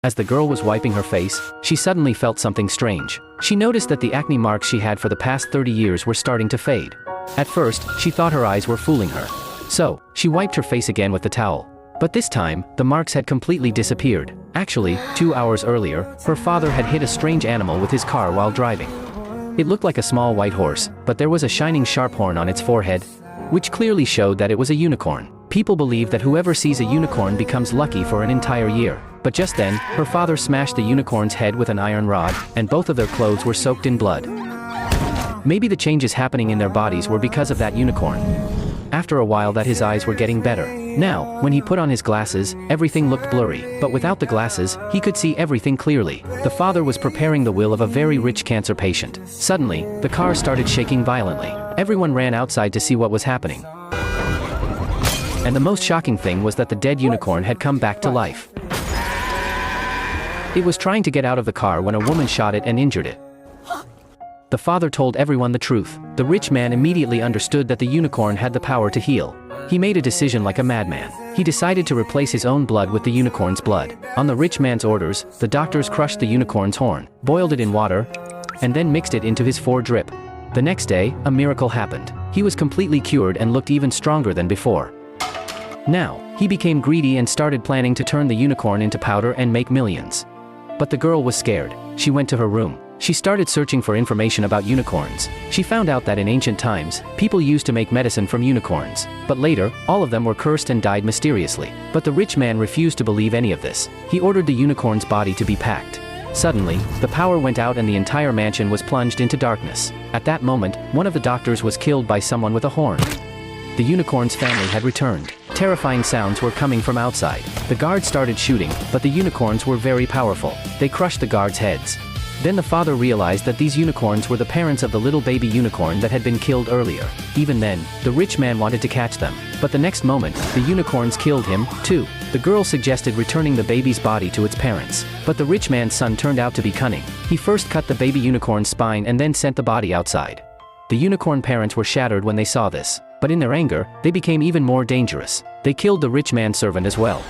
As the girl was wiping her face, she suddenly felt something strange. She noticed that the acne marks she had for the past 30 years were starting to fade. At first, she thought her eyes were fooling her. So, she wiped her face again with the towel. But this time, the marks had completely disappeared. Actually, 2 hours earlier, her father had hit a strange animal with his car while driving. It looked like a small white horse, but there was a shining sharp horn on its forehead, which clearly showed that it was a unicorn. People believe that whoever sees a unicorn becomes lucky for an entire year. But just then, her father smashed the unicorn's head with an iron rod, and both of their clothes were soaked in blood. Maybe the changes happening in their bodies were because of that unicorn. After a while that his eyes were getting better. Now, when he put on his glasses, everything looked blurry, but without the glasses, he could see everything clearly. The father was preparing the will of a very rich cancer patient. Suddenly, the car started shaking violently. Everyone ran outside to see what was happening. And the most shocking thing was that the dead unicorn had come back to life. It was trying to get out of the car when a woman shot it and injured it. The father told everyone the truth. The rich man immediately understood that the unicorn had the power to heal. He made a decision like a madman. He decided to replace his own blood with the unicorn's blood. On the rich man's orders, the doctors crushed the unicorn's horn, boiled it in water, and then mixed it into his 4-drip. The next day, a miracle happened. He was completely cured and looked even stronger than before. Now, he became greedy and started planning to turn the unicorn into powder and make millions. But the girl was scared. She went to her room. She started searching for information about unicorns. She found out that in ancient times, people used to make medicine from unicorns. But later, all of them were cursed and died mysteriously. But the rich man refused to believe any of this. He ordered the unicorn's body to be packed. Suddenly, the power went out and the entire mansion was plunged into darkness. At that moment, one of the doctors was killed by someone with a horn. The unicorn's family had returned. Terrifying sounds were coming from outside. The guards started shooting, but the unicorns were very powerful. They crushed the guards' heads. Then the father realized that these unicorns were the parents of the little baby unicorn that had been killed earlier. Even then, the rich man wanted to catch them. But the next moment, the unicorns killed him, too. The girl suggested returning the baby's body to its parents. But the rich man's son turned out to be cunning. He first cut the baby unicorn's spine and then sent the body outside. The unicorn parents were shattered when they saw this. But in their anger, they became even more dangerous. They killed the rich man's servant as well.